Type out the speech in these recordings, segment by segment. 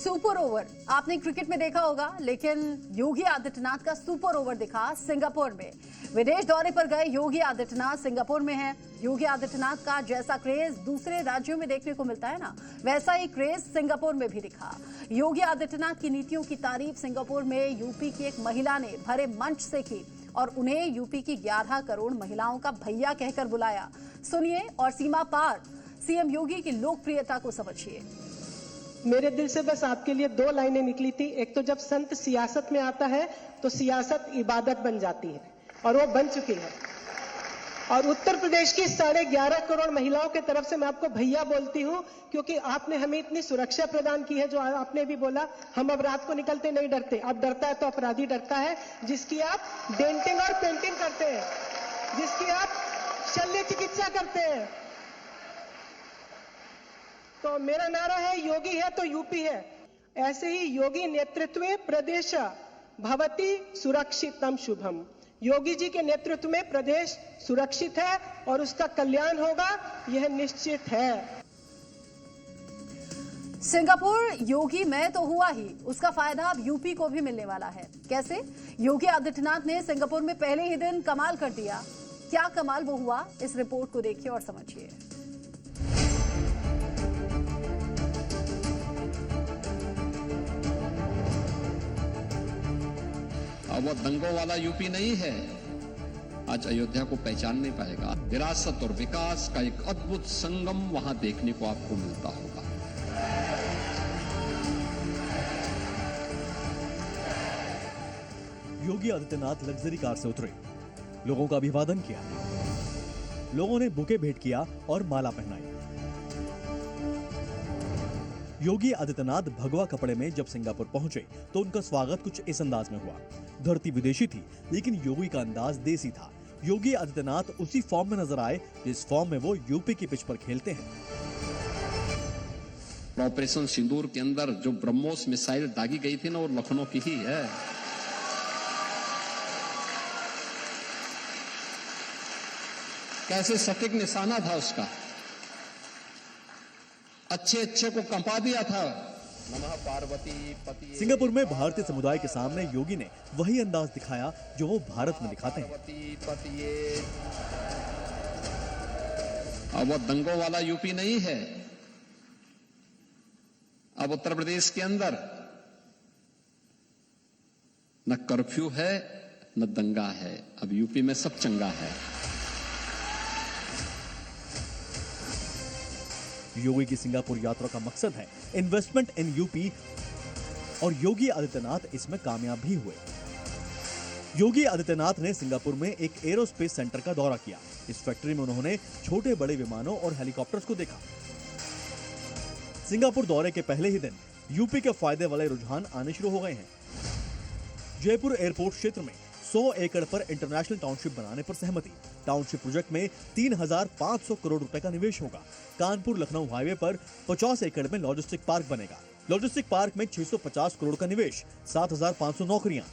Super over आपने cricket में देखा होगा, लेकिन योगी आदित्यनाथ का सुपर ओवर दिखा सिंगापुर में। विदेश दौरे पर गए योगी आदित्यनाथ सिंगापुर में हैं। योगी आदित्यनाथ का जैसा क्रेज दूसरे राज्यों में देखने को मिलता है ना, वैसा ही क्रेज सिंगापुर में भी दिखा। योगी आदित्यनाथ की नीतियों की तारीफ सिंगापुर में यूपी की एक महिला ने भरे मंच से की और उन्हें यूपी की 11 करोड़ महिलाओं का भैया कहकर बुलाया। सुनिए और सीमा पार सीएम योगी की लोकप्रियता को समझिए। मेरे दिल से बस आपके लिए 2 लाइनें निकली थी। एक तो जब संत सियासत में आता है तो सियासत इबादत बन जाती है, और वो बन चुकी है। और उत्तर प्रदेश की 11.5 करोड़ महिलाओं की तरफ से मैं आपको भैया बोलती हूं, क्योंकि आपने हमें इतनी सुरक्षा प्रदान की है। जो आपने भी बोला, हम अब रात को निकलते नहीं डरते। अब डरता है तो अपराधी डरता है, जिसकी आप डेंटिंग और पेंटिंग करते हैं, जिसकी आप शल्य चिकित्सा करते हैं। तो मेरा नारा है, योगी है तो यूपी है। ऐसे ही योगी नेतृत्व प्रदेश भवति सुरक्षितम शुभम। योगी जी के नेतृत्व में प्रदेश सुरक्षित है और उसका कल्याण होगा, यह निश्चित है। सिंगापुर योगी में तो हुआ ही, उसका फायदा अब यूपी को भी मिलने वाला है। कैसे? योगी आदित्यनाथ ने सिंगापुर में पहले ही दिन कमाल कर दिया। क्या कमाल वो हुआ, इस रिपोर्ट को देखिए और समझिए। अब वो दंगों वाला यूपी नहीं है। आज अयोध्या को पहचान नहीं पाएगा। विरासत और विकास का एक अद्भुत संगम वहां देखने को आपको मिलता होगा। योगी आदित्यनाथ लग्जरी कार से उतरे, लोगों का अभिवादन किया, लोगों ने बुके भेंट किया और माला पहनाई। योगी आदित्यनाथ भगवा कपड़े में जब सिंगापुर पहुंचे तो उनका स्वागत कुछ इस अंदाज में हुआ। धरती विदेशी थी, लेकिन योगी का अंदाज देसी था। योगी आदित्यनाथ उसी फॉर्म में नजर आए जिस फॉर्म में वो यूपी की पिच पर खेलते हैं। ऑपरेशन सिंदूर के अंदर जो ब्रह्मोस मिसाइल दागी गई थी ना, वो लखनऊ की ही है। कैसे सटीक निशाना था उसका, अच्छे को कंपा दिया था। नमः पार्वती पति। सिंगापुर में भारतीय समुदाय के सामने योगी ने वही अंदाज दिखाया जो वो भारत में दिखाते हैं। अब वो दंगों वाला यूपी नहीं है। अब उत्तर प्रदेश के अंदर न कर्फ्यू है न दंगा है। अब यूपी में सब चंगा है। योगी की सिंगापुर यात्रा का मकसद है इन्वेस्टमेंट इन यूपी, और योगी आदित्यनाथ इसमें कामयाब भी हुए। योगी आदित्यनाथ ने सिंगापुर में एक एरोस्पेस सेंटर का दौरा किया। इस फैक्ट्री में उन्होंने छोटे बड़े विमानों और हेलीकॉप्टर्स को देखा। सिंगापुर दौरे के पहले ही दिन यूपी के फायदे वाले रुझान आने शुरू हो गए हैं। जयपुर एयरपोर्ट क्षेत्र में 100 एकड़ पर इंटरनेशनल टाउनशिप बनाने पर सहमति। टाउनशिप प्रोजेक्ट में 3,500 करोड़ रुपए का निवेश होगा। कानपुर लखनऊ हाईवे पर 50 एकड़ में लॉजिस्टिक पार्क बनेगा। लॉजिस्टिक पार्क में 650 करोड़ का निवेश, 7,500 नौकरियां।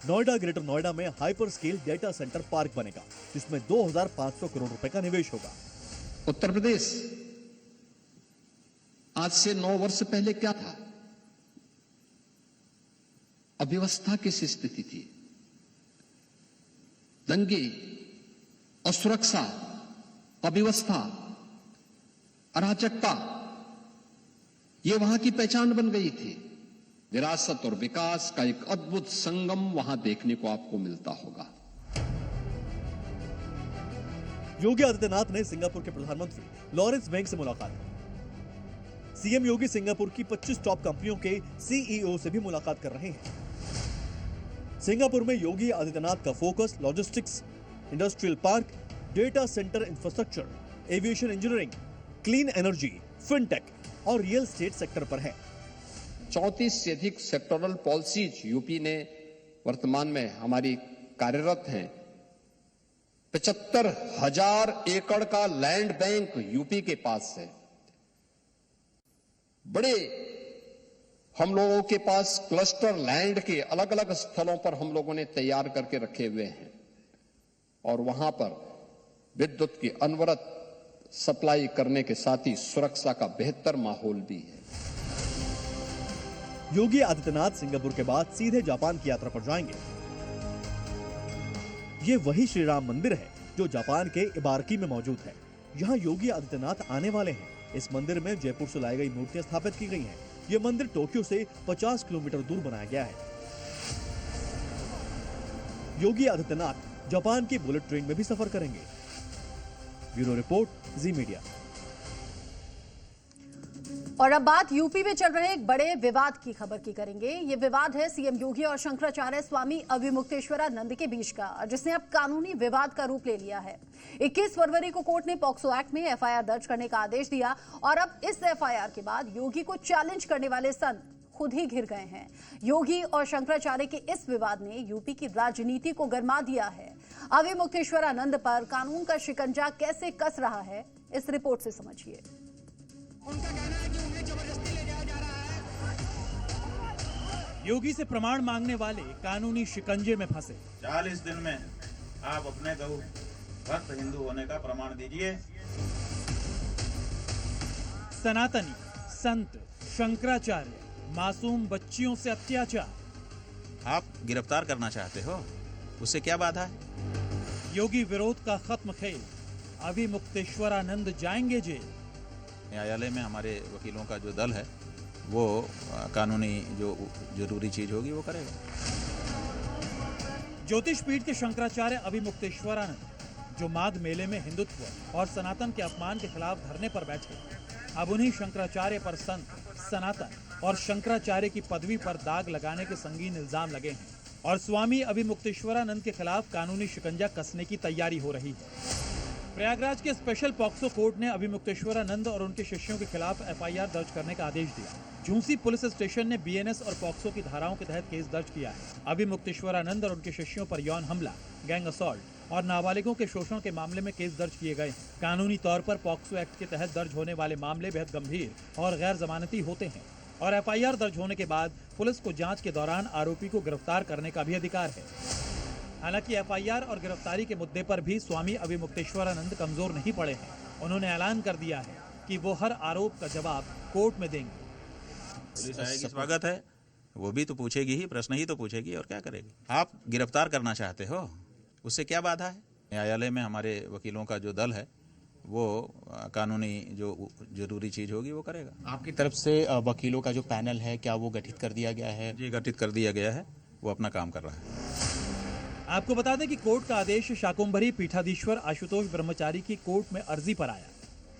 नोएडा ग्रेटर नोएडा में hyper scale data centre park बनेगा, जिसमें 2,500 करोड़ रुपए का निवेश होगा। उत्तर प्रदेश आज से 9 वर्ष पहले क्या था? अव्यवस्था की स्थिति थी। दंगे, असुरक्षा, अव्यवस्था, अराजकता, ये वहां की पहचान बन गई थी। विरासत और विकास का एक अद्भुत संगम वहां देखने को आपको मिलता होगा। योगी आदित्यनाथ ने सिंगापुर के प्रधानमंत्री लॉरेंस वेंग से मुलाकात की। सीएम योगी सिंगापुर की 25 टॉप कंपनियों के सीईओ से भी मुलाकात कर रहे हैं। सिंगापुर में योगी आदित्यनाथ का focus logistics, industrial park, data centre infrastructure, aviation engineering, clean energy, fintech और रियल एस्टेट सेक्टर पर है। 34 से अधिक सेक्टोरल पॉलिसीज यूपी ने वर्तमान में हमारी कार्यरत हैं। 75,000 एकड़ का लैंड बैंक यूपी के पास है। बड़े हम लोगों के पास क्लस्टर लैंड के अलग अलग स्थलों पर हम लोगों ने तैयार करके रखे हुए हैं, और वहां पर विद्युत की अनवरत सप्लाई करने के साथ ही सुरक्षा का बेहतर माहौल भी है। योगी आदित्यनाथ सिंगापुर के बाद सीधे जापान की यात्रा पर जाएंगे। ये वही श्री राम मंदिर है जो जापान के इबारकी में मौजूद है। यहाँ योगी आदित्यनाथ आने वाले हैं। इस मंदिर में जयपुर से लाई गई मूर्तियां स्थापित की गई हैं। ये मंदिर टोक्यो से 50 किलोमीटर दूर बनाया गया है। योगी आदित्यनाथ जापान की बुलेट ट्रेन में भी सफर करेंगे। ब्यूरो रिपोर्ट, जी मीडिया। और अब बात यूपी में चल रहे एक बड़े विवाद की खबर की करेंगे। ये विवाद है सीएम योगी और शंकराचार्य स्वामी अविमुक्तेश्वरानंद के बीच का, जिसने अब कानूनी विवाद का रूप ले लिया है। 21 फरवरी को कोर्ट ने पॉक्सो एक्ट में एफआईआर दर्ज करने का आदेश दिया और अब इस एफआईआर के बाद योगी को चैलेंज करने वाले संत खुद ही घिर गए हैं। योगी और शंकराचार्य के इस विवाद ने यूपी की राजनीति को गरमा दिया है। अविमुक्तेश्वरानंद पर कानून का शिकंजा कैसे कस रहा है, इस रिपोर्ट से समझिए। उनका कहना है कि उन्हें जबरदस्ती ले जाया जा रहा है। योगी से प्रमाण मांगने वाले कानूनी शिकंजे में फंसे। 40 दिन में आप अपने गौ भक्त हिंदू होने का प्रमाण दीजिए। सनातनी संत शंकराचार्य मासूम बच्चियों से अत्याचार। आप गिरफ्तार करना चाहते हो, उससे क्या बाधा है? योगी विरोध का खत्म खेल, अविमुक्तेश्वरानंद जाएंगे जेल। न्यायालय में हमारे वकीलों का जो दल है वो कानूनी जो जरूरी चीज होगी वो करेगा। ज्योतिष पीठ के शंकराचार्य अविमुक्तेश्वरानंद, जो माघ मेले में हिंदुत्व और सनातन के अपमान के खिलाफ धरने पर बैठे, अब उन्हीं शंकराचार्य पर संत, सनातन और शंकराचार्य की पदवी पर दाग लगाने के संगीन इल्जाम लगे हैं और स्वामी अविमुक्तेश्वरानंद के खिलाफ कानूनी शिकंजा कसने की तैयारी हो रही है। प्रयागराज के स्पेशल पॉक्सो कोर्ट ने अविमुक्तेश्वरानंद और उनके शिष्यों के खिलाफ एफआईआर दर्ज करने का आदेश दिया। झूंसी पुलिस स्टेशन ने बीएनएस और पॉक्सो की धाराओं के तहत केस दर्ज किया है। अविमुक्तेश्वरानंद और उनके शिष्यों पर यौन हमला, गैंग असॉल्ट और नाबालिगों के शोषण के मामले में केस दर्ज किए गए हैं। कानूनी तौर पर पॉक्सो एक्ट के तहत दर्ज होने वाले मामले बेहद गंभीर और गैर जमानती होते हैं और एफआईआर दर्ज होने के बाद पुलिस को जांच के दौरान आरोपी को गिरफ्तार करने का भी अधिकार है। हालांकि एफआईआर और गिरफ्तारी के मुद्दे पर भी स्वामी अविमुक्तेश्वरानंद कमजोर नहीं पड़े हैं। उन्होंने ऐलान कर दिया है कि वो हर आरोप का जवाब कोर्ट में देंगे। पुलिस आएगी, स्वागत है, वो भी तो पूछेगी ही, प्रश्न ही तो पूछेगी और क्या करेगी। आप गिरफ्तार करना चाहते हो, उससे क्या बाधा है? न्यायालय में हमारे वकीलों का जो दल है वो कानूनी जो जरूरी चीज होगी वो करेगा। आपकी तरफ से वकीलों का जो पैनल है, क्या वो गठित कर दिया गया है? जी, गठित कर दिया गया है, वो अपना काम कर रहा है। आपको बता दें कि कोर्ट का आदेश शाकुंभरी पीठाधीश्वर आशुतोष ब्रह्मचारी की कोर्ट में अर्जी पर आया।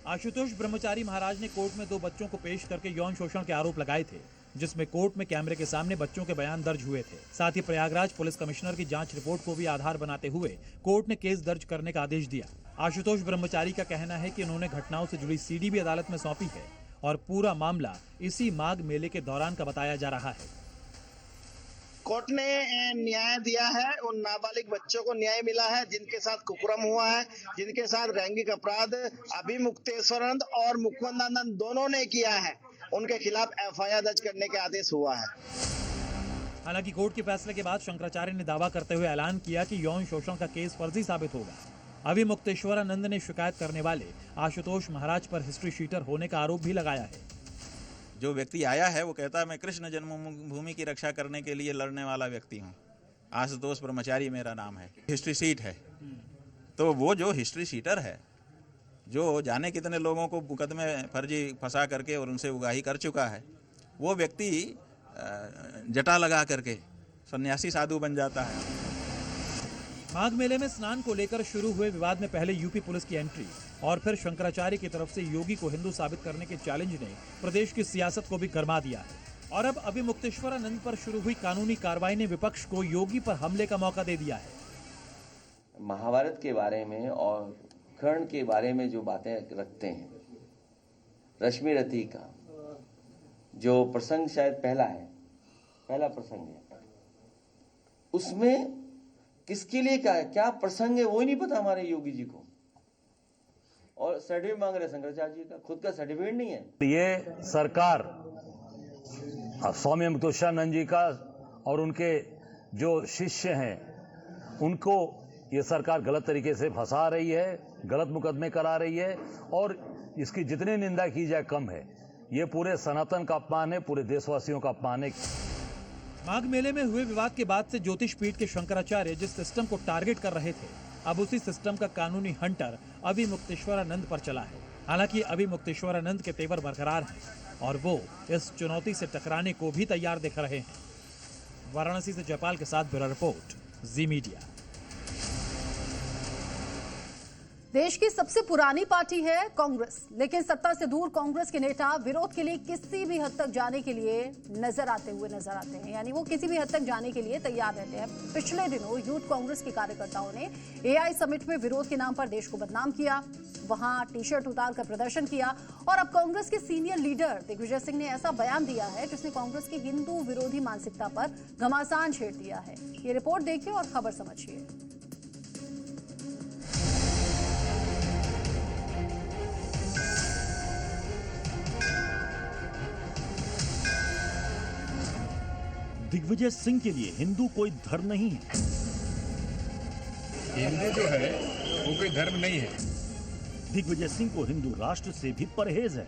आशुतोष ब्रह्मचारी महाराज ने कोर्ट में 2 बच्चों को पेश करके यौन शोषण के आरोप लगाए थे, जिसमें कोर्ट में कैमरे के सामने बच्चों के बयान दर्ज हुए थे। साथ ही प्रयागराज पुलिस कमिश्नर की जांच रिपोर्ट को भी आधार बनाते हुए कोर्ट ने केस दर्ज करने का आदेश दिया। आशुतोष ब्रह्मचारी का कहना है कि उन्होंने घटनाओं से जुड़ी सीडी भी अदालत में सौंपी है और पूरा मामला इसी माघ मेले के दौरान का बताया जा रहा है। कोर्ट ने न्याय दिया है, उन नाबालिग बच्चों को न्याय मिला है जिनके साथ कुकर्म हुआ है, जिनके साथ लैंगिक अपराध अभिमुक्तेश्वरानंद और मुकुंदानंद दोनों ने किया है, उनके खिलाफ एफआईआर दर्ज करने के आदेश हुआ है। हालांकि कोर्ट के फैसले के बाद शंकराचार्य ने दावा करते हुए ऐलान किया कि यौन शोषण का केस फर्जी साबित होगा। अविमुक्तेश्वरानंद ने शिकायत करने वाले आशुतोष महाराज पर हिस्ट्री शीटर होने का आरोप भी लगाया है। जो व्यक्ति आया है वो कहता है मैं कृष्ण जन्मभूमि की रक्षा करने के लिए लड़ने वाला व्यक्ति हूँ। आशुतोष ब्रह्मचारी मेरा नाम है, हिस्ट्री शीट है। तो वो जो हिस्ट्री शीटर है, जो जाने कितने लोगों को मुकदमे फर्जी फंसा करके और उनसे उगाही कर चुका है, वो व्यक्ति जटा लगा करके सन्यासी साधु बन जाता है। माघ मेले में स्नान को लेकर शुरू हुए विवाद में पहले यूपी पुलिस की एंट्री और फिर शंकराचार्य की तरफ से योगी को हिंदू साबित करने के चैलेंज ने प्रदेश की सियासत को भी गरमा दिया है। और अब अविमुक्तेश्वरानंद पर शुरू हुई कानूनी कार्रवाई ने विपक्ष को योगी पर हमले का मौका दे दिया है। महाभारत के बारे में और कर्ण के बारे में जो बातें रखते हैं, रश्मि रथी का जो प्रसंग शायद पहला प्रसंग है, उसमें किसके लिए क्या प्रसंग है वो ही नहीं पता हमारे योगी जी को। और सर्टिफिकेट मांग रहे शंकराचार्य जी का, खुद का सर्टिफिकेट नहीं है। ये सरकार स्वामी अविमुक्तेश्वरानंद जी का और उनके जो शिष्य हैं उनको ये सरकार गलत तरीके से फंसा रही है, गलत मुकदमे करा रही है और इसकी जितनी निंदा की जाए कम है। ये पूरे सनातन का अपमान है, पूरे देशवासियों का अपमान है। माघ मेले में हुए विवाद के बाद से ज्योतिष पीठ के शंकराचार्य जिस सिस्टम को टारगेट कर रहे थे, अब उसी सिस्टम का कानूनी हंटर अभिमुक्तेश्वरानंद पर चला है। हालांकि अभिमुक्तेश्वरानंद के तेवर बरकरार हैं और वो इस चुनौती से टकराने को भी तैयार दिख रहे हैं। वाराणसी से जयपाल के साथ ब्यूरो रिपोर्ट, जी मीडिया। देश की सबसे पुरानी पार्टी है कांग्रेस, लेकिन सत्ता से दूर कांग्रेस के नेता विरोध के लिए किसी भी हद तक जाने के लिए नजर आते हैं। यानी वो किसी भी हद तक जाने के लिए तैयार रहते हैं। पिछले दिनों यूथ कांग्रेस के कार्यकर्ताओं ने एआई समिट में विरोध के नाम पर देश को बदनाम किया, वहां टी शर्ट उतार कर प्रदर्शन किया और अब कांग्रेस के सीनियर लीडर दिग्विजय सिंह ने ऐसा बयान दिया है जिसने कांग्रेस की हिंदू विरोधी मानसिकता पर घमासान छेड़ दिया है। ये रिपोर्ट देखिए और खबर समझिए। दिग्विजय सिंह के लिए हिंदू कोई धर्म नहीं है। हिंदू जो है वो कोई धर्म नहीं है। दिग्विजय सिंह को हिंदू राष्ट्र से भी परहेज है।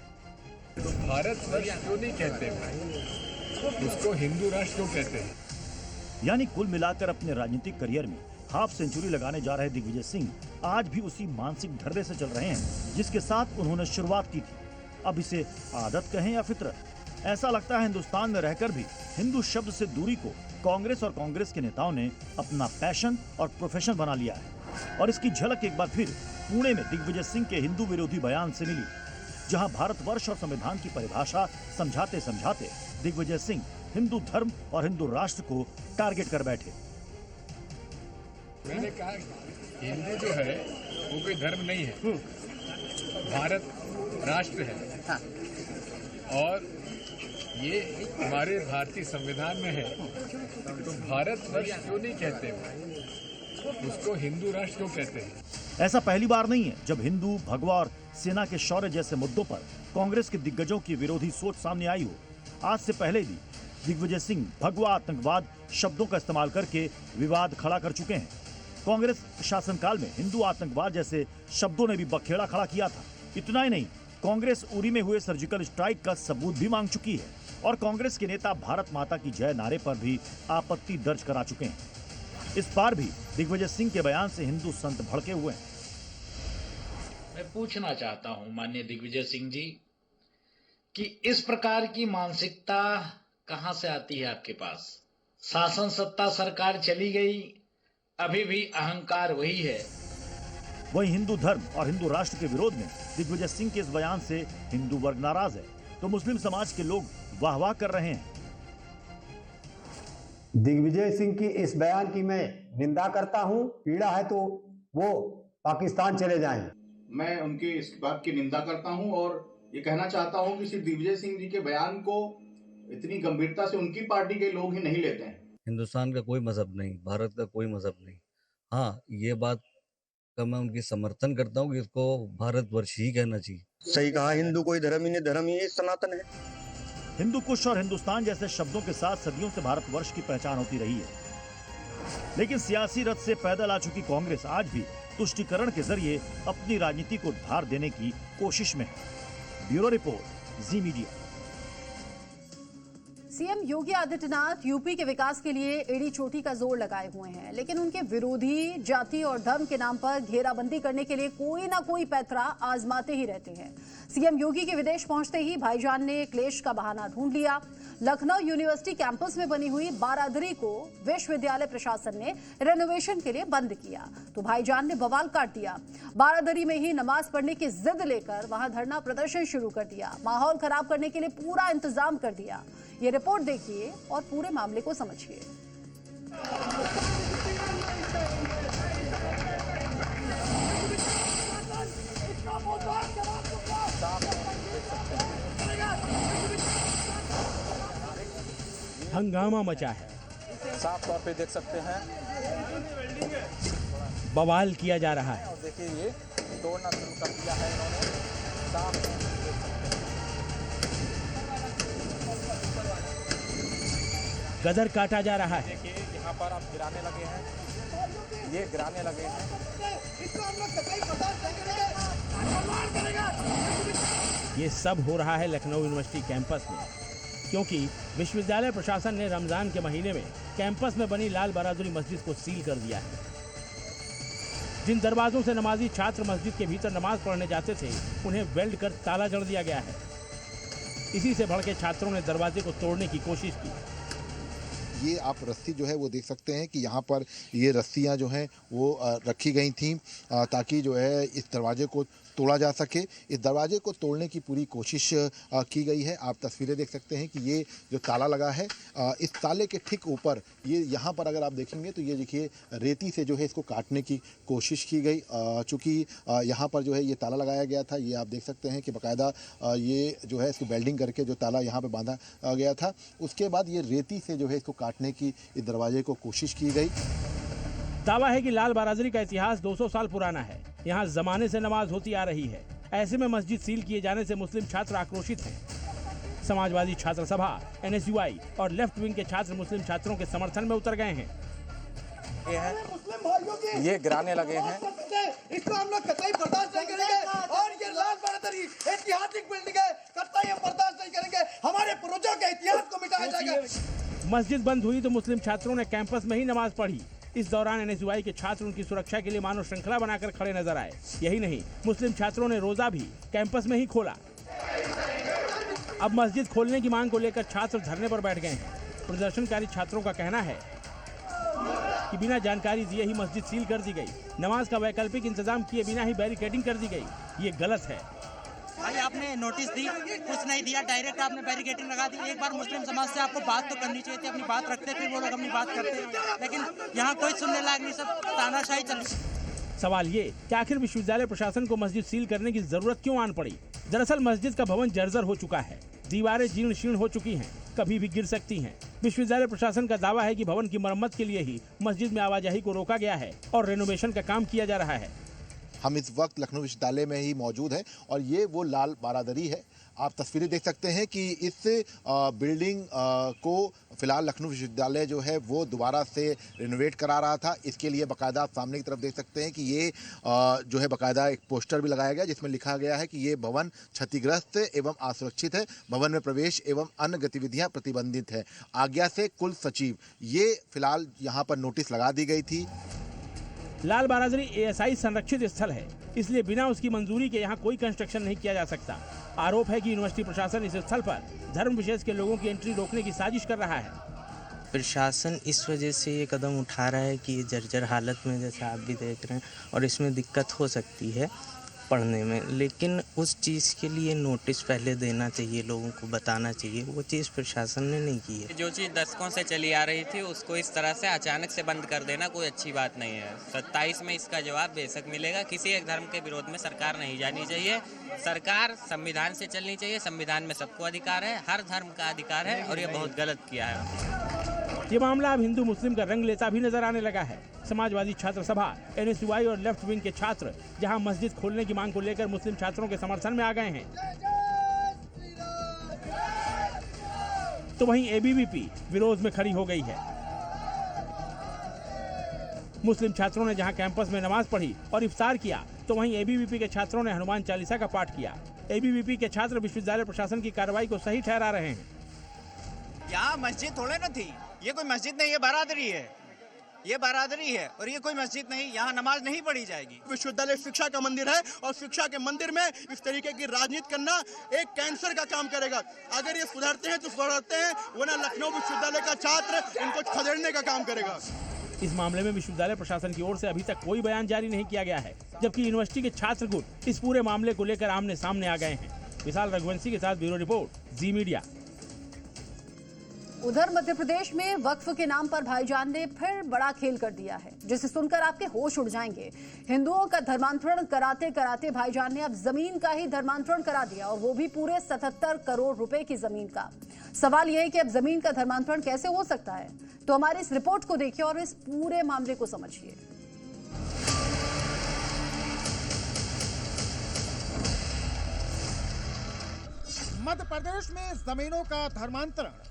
तो भारत वर्ष क्यों नहीं कहते भाई, उसको हिंदू राष्ट्र क्यों कहते हैं? यानी कुल मिलाकर अपने राजनीतिक करियर में हाफ सेंचुरी लगाने जा रहे दिग्विजय सिंह आज भी उसी मानसिक ढर्रे से चल रहे हैं जिसके साथ उन्होंने शुरुआत की थी। अब इसे आदत कहें या फितरत, ऐसा लगता है हिंदुस्तान में रहकर भी हिंदू शब्द से दूरी को कांग्रेस और कांग्रेस के नेताओं ने अपना पैशन और प्रोफेशन बना लिया है। और इसकी झलक एक बार फिर पुणे में दिग्विजय सिंह के हिंदू विरोधी बयान से मिली, जहां भारतवर्ष और संविधान की परिभाषा समझाते समझाते दिग्विजय सिंह हिंदू धर्म और हिंदू राष्ट्र को टारगेट कर बैठे। मैंने कहा हिंदू जो है वो कोई धर्म नहीं है, भारत राष्ट्र है और ये हमारे भारतीय संविधान में है। तो भारत वर्ष क्यों नहीं कहते, उसको हिंदू राष्ट्र क्यों कहते हैं? ऐसा पहली बार नहीं है जब हिंदू, भगवा और सेना के शौर्य जैसे मुद्दों पर कांग्रेस के दिग्गजों की विरोधी सोच सामने आई हो। आज से पहले भी दिग्विजय सिंह भगवा आतंकवाद शब्दों का इस्तेमाल करके विवाद खड़ा कर चुके हैं। कांग्रेस शासनकाल में हिंदू आतंकवाद जैसे शब्दों ने भी बखेड़ा खड़ा किया था। इतना ही नहीं, कांग्रेस उरी में हुए सर्जिकल स्ट्राइक का सबूत भी मांग चुकी है और कांग्रेस के नेता भारत माता की जय नारे पर भी आपत्ति दर्ज करा चुके हैं। इस बार भी दिग्विजय सिंह के बयान से हिंदू संत भड़के हुए हैं। मैं पूछना चाहता हूं माननीय दिग्विजय सिंह जी कि इस प्रकार की मानसिकता कहां से आती है आपके पास? शासन सत्ता सरकार चली गई, अभी भी अहंकार वही है। वहीं हिंदू धर्म और हिंदू राष्ट्र के विरोध में दिग्विजय सिंह के इस बयान से हिंदू वर्ग नाराज है तो मुस्लिम समाज के लोग वाह-वाह कर रहे हैं। दिग्विजय सिंह की इस बयान की मैं निंदा करता हूं। पीड़ा है तो वो पाकिस्तान चले जाएं। मैं उनकी इस बात की निंदा करता हूं और ये कहना चाहता हूं कि सिर्फ दिग्विजय सिंह जी के बयान को इतनी गंभीरता से उनकी पार्टी के लोग ही नहीं लेते हैं। हिंदुस्तान का कोई मजहब नहीं, भारत का कोई मजहब नहीं। हाँ, ये बात का मैं उनकी समर्थन करता हूँ कि इसको भारतवर्ष ही कहना चाहिए। सही कहा, हिंदू कोई धर्म ही नहीं, धर्म ही सनातन है। हिंदू कुश और हिंदुस्तान जैसे शब्दों के साथ सदियों से भारतवर्ष की पहचान होती रही है, लेकिन सियासी रथ से पैदल आ चुकी कांग्रेस आज भी तुष्टीकरण के जरिए अपनी राजनीति को धार देने की कोशिश में है। ब्यूरो रिपोर्ट, जी media. CM Yogi Adityanath UP के विकास के लिए एड़ी चोटी का जोर लगाए हुए हैं, लेकिन उनके विरोधी जाति और धर्म के नाम पर घेराबंदी करने के लिए कोई ना कोई पैंतरा आजमाते ही रहते हैं। सीएम योगी के विदेश पहुंचते ही भाईजान ने क्लेश का बहाना ढूंढ लिया। लखनऊ यूनिवर्सिटी कैंपस में बनी हुई बारादरी को विश्वविद्यालय प्रशासन ने रेनोवेशन के लिए बंद किया तो भाईजान ने बवाल काट दिया। बारादरी में ही नमाज पढ़ने की जिद लेकर वहां धरना प्रदर्शन शुरू कर दिया। माहौल खराब करने के लिए पूरा इंतजाम कर दिया। ये रिपोर्ट देखिए और पूरे मामले को समझिए। हंगामा मचा है, साफ तौर पे देख सकते हैं, बवाल किया जा रहा है। और देखिए ये तोड़ना शुरू कर दिया है इन्होंने। साफ गदर काटा जा रहा है। देखिए यहाँ पर आप गिराने लगे हैं। ये गिराने लगे हैं। ये सब हो रहा है लखनऊ यूनिवर्सिटी कैंपस में, क्योंकि विश्वविद्यालय प्रशासन ने रमजान के महीने में कैंपस में बनी लाल बहादुरी मस्जिद को सील कर दिया है। जिन दरवाजों से नमाजी छात्र मस्जिद के भीतर नमाज पढ़ने जाते थे, उन्हें वेल्ड कर ताला जड़ दिया गया है। इसी से भड़के छात्रों ने दरवाजे को तोड़ने की कोशिश की। ये आप रस्सी जो है वो देख सकते हैं कि यहाँ पर ये रस्सियाँ जो हैं वो रखी गई थीं ताकि जो है इस दरवाजे को तोड़ा जा सके। इस दरवाजे को तोड़ने की पूरी कोशिश की गई है। आप तस्वीरें देख सकते हैं कि ये जो ताला लगा है, इस ताले के ठीक ऊपर ये यहाँ पर अगर आप देखेंगे तो ये देखिए रेती से जो है इसको काटने की कोशिश की गई। चूँकि यहाँ पर जो है ये ताला लगाया गया था, ये आप देख सकते हैं कि बाकायदा ये जो है इसको वेल्डिंग करके जो ताला यहाँ पर बांधा गया था, उसके बाद ये रेती से जो है इसको काटने की इस दरवाजे को कोशिश की गई। दावा है कि लाल बहादुरी का इतिहास 200 साल पुराना है। यहाँ जमाने से नमाज होती आ रही है। ऐसे में मस्जिद सील किए जाने से मुस्लिम छात्र आक्रोशित हैं। समाजवादी छात्र सभा, NSUI और लेफ्ट विंग के छात्र मुस्लिम छात्रों के समर्थन में उतर गए हैं। ये गिराने लगे हैं। इसको हम लोग कतई बर्दाश्त नहीं करेंगे और ये लाल बहादुरी ऐतिहासिक बिल्डिंग है, कतई हम बर्दाश्त नहीं करेंगे। हमारे पूर्वजों के इतिहास को मिटाया जाएगा। मस्जिद बंद हुई तो मुस्लिम छात्रों ने कैंपस में ही नमाज पढ़ी। इस दौरान NSUI के छात्र उनकी सुरक्षा के लिए मानव श्रृंखला बनाकर खड़े नजर आए। यही नहीं, मुस्लिम छात्रों ने रोजा भी कैंपस में ही खोला। अब मस्जिद खोलने की मांग को लेकर छात्र धरने पर बैठ गए हैं। प्रदर्शनकारी छात्रों का कहना है कि बिना जानकारी दिए ही मस्जिद सील कर दी गई। नमाज का वैकल्पिक इंतजाम किए बिना ही बैरिकेडिंग कर दी गई। ये गलत है। भाई आपने नोटिस दी, कुछ नहीं दिया, डायरेक्ट आपने बैरिकेडिंग लगा दी। एक बार मुस्लिम समाज से आपको बात तो करनी चाहिए थी, अपनी बात रखते फिर वो लोग अपनी बात करते, लेकिन यहाँ कोई सुनने लायक नहीं, सब तानाशाही चल रही। सवाल ये कि आखिर विश्वविद्यालय प्रशासन को मस्जिद सील करने की जरूरत क्यों आन पड़ी? दरअसल मस्जिद का भवन जर्जर हो चुका है, दीवारें जीर्ण शीर्ण हो चुकी हैं, कभी भी गिर सकती हैं। विश्वविद्यालय प्रशासन का दावा है कि भवन की मरम्मत के लिए ही मस्जिद में आवाजाही को रोका गया है और रेनोवेशन का काम किया जा रहा है। हम इस वक्त लखनऊ विश्वविद्यालय में ही मौजूद हैं और ये वो लाल बहादुरी है। आप तस्वीरें देख सकते हैं कि इस बिल्डिंग को फिलहाल लखनऊ विश्वविद्यालय जो है वो दोबारा से रिनोवेट करा रहा था। इसके लिए बाकायदा आप सामने की तरफ देख सकते हैं कि ये जो है बाकायदा एक पोस्टर भी लगाया गया जिसमें लिखा गया है कि ये भवन क्षतिग्रस्त एवं असुरक्षित है, भवन में प्रवेश एवं अन्य गतिविधियां प्रतिबंधित है। आज्ञा से कुल सचिव, ये फिलहाल यहाँ पर नोटिस लगा दी गई थी। लाल बहादुरी ASI संरक्षित स्थल है, इसलिए बिना उसकी मंजूरी के यहाँ कोई कंस्ट्रक्शन नहीं किया जा सकता। आरोप है कि यूनिवर्सिटी प्रशासन इस स्थल पर धर्म विशेष के लोगों की एंट्री रोकने की साजिश कर रहा है। प्रशासन इस वजह से ये कदम उठा रहा है कि ये जर्जर हालत में, जैसे आप भी देख रहे हैं, और इसमें दिक्कत हो सकती है पढ़ने में, लेकिन उस चीज़ के लिए नोटिस पहले देना चाहिए, लोगों को बताना चाहिए। वो चीज़ प्रशासन ने नहीं की है। जो चीज़ दशकों से चली आ रही थी उसको इस तरह से अचानक से बंद कर देना कोई अच्छी बात नहीं है। 27 में इसका जवाब बेशक मिलेगा। किसी एक धर्म के विरोध में सरकार नहीं जानी चाहिए। सरकार संविधान से चलनी चाहिए। संविधान में सबको अधिकार है, हर धर्म का अधिकार है, और ये बहुत गलत किया है। ये मामला अब हिंदू मुस्लिम का रंग लेता भी नजर आने लगा है। समाजवादी छात्र सभा, NSUI और लेफ्ट विंग के छात्र जहां मस्जिद खोलने की मांग को लेकर मुस्लिम छात्रों के समर्थन में आ गए हैं, तो वहीं ABVP विरोध में खड़ी हो गई है। मुस्लिम छात्रों ने जहां कैंपस में नमाज पढ़ी और इफ्तार किया, तो वहीं ABVP के छात्रों ने हनुमान चालीसा का पाठ किया। ABVP के छात्र विश्वविद्यालय प्रशासन की कार्रवाई को सही ठहरा रहे हैं। यहाँ मस्जिद थोड़े न थी, ये कोई मस्जिद नहीं, ये बरादरी है, ये बरादरी है, और ये कोई मस्जिद नहीं। यहाँ नमाज नहीं पढ़ी जाएगी। विश्वविद्यालय शिक्षा का मंदिर है और शिक्षा के मंदिर में इस तरीके की राजनीति करना एक कैंसर का काम करेगा। अगर ये सुधरते हैं तो सुधरते हैं, वरना लखनऊ विश्वविद्यालय का छात्र इनको खदेड़ने का काम करेगा। इस मामले में विश्वविद्यालय प्रशासन की ओर से अभी तक कोई बयान जारी नहीं किया गया है, जबकि यूनिवर्सिटी के छात्र गुट इस पूरे मामले को लेकर आमने सामने आ गए हैं। विशाल रघुवंशी के साथ ब्यूरो रिपोर्ट, जी मीडिया। उधर मध्य प्रदेश में वक्फ के नाम पर भाईजान ने फिर बड़ा खेल कर दिया है, जिसे सुनकर आपके होश उड़ जाएंगे। हिंदुओं का धर्मांतरण कराते कराते भाईजान ने अब जमीन का ही धर्मांतरण करा दिया, और वो भी पूरे 77 करोड़ रुपए की जमीन का। सवाल यह है कि अब जमीन का धर्मांतरण कैसे हो सकता है? तो हमारी इस रिपोर्ट को देखिए और इस पूरे मामले को समझिए। मध्य प्रदेश में जमीनों का धर्मांतरण।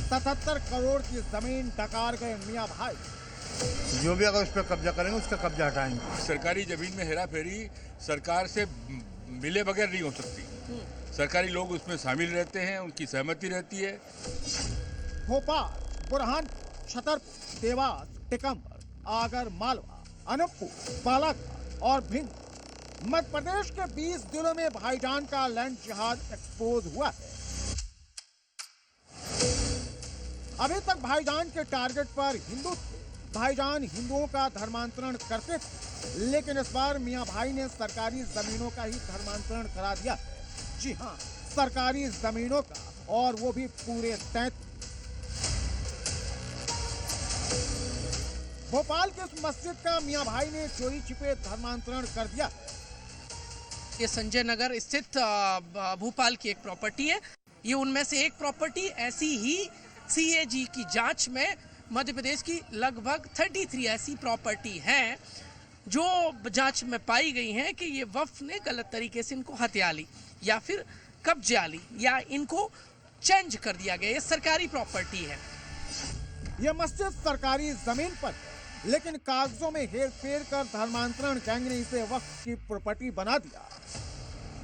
77 करोड़ की जमीन डकार गए मियां भाई। जो भी अगर उस पर कब्जा करेंगे उसका कब्जा हटाएंगे। सरकारी जमीन में हेरा फेरी सरकार से मिले बगैर नहीं हो सकती। सरकारी लोग उसमें शामिल रहते हैं, उनकी सहमति रहती है। भोपाल, बुरहानपुर, छतरपुर, देवास, टिकमगढ़, आगर मालवा, अनूपपुर, बालाघाट और भिंड मध्य प्रदेश के 20 जिलों में भाईजान का लैंड जिहाद एक्सपोज हुआ है। अभी तक भाईजान के टारगेट पर हिंदू थे। भाईजान हिंदुओं का धर्मांतरण करते थे, लेकिन इस बार मियां भाई ने सरकारी जमीनों का ही धर्मांतरण करा दिया है। जी हाँ, सरकारी जमीनों का, और वो भी पूरे 33। भोपाल के इस मस्जिद का मियां भाई ने चोरी छिपे धर्मांतरण कर दिया। ये संजय नगर स्थित भोपाल की एक प्रॉपर्टी है। ये उनमें से एक प्रॉपर्टी ऐसी ही CAG की जांच में मध्य प्रदेश की लगभग 33 ऐसी प्रॉपर्टी हैं जो जांच में पाई गई हैं कि ये वक्फ ने गलत तरीके से इनको हत्या ली या फिर कब्जा ली या इनको चेंज कर दिया गया। ये सरकारी प्रॉपर्टी है। ये मस्जिद सरकारी जमीन पर, लेकिन कागजों में हेर फेर कर धर्मांतरण गैंग ने इसे वक्फ की प्रॉपर्टी बना दिया।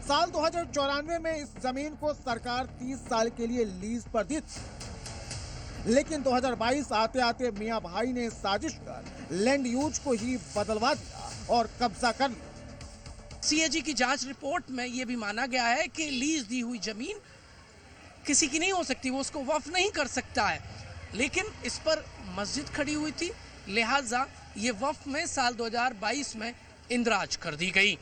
साल 2094 में इस जमीन को सरकार 30 साल के लिए लीज पर दी थी, लेकिन 2022 आते आते मियां भाई ने साजिश कर लैंड यूज को ही बदलवा दिया और कब्जा कर लिया। CAG की जांच रिपोर्ट में ये भी माना गया है कि लीज दी हुई जमीन किसी की नहीं हो सकती, वो उसको वक्फ नहीं कर सकता है, लेकिन इस पर मस्जिद खड़ी हुई थी, लिहाजा ये वक्फ में साल 2022 में इंदराज कर दी गई।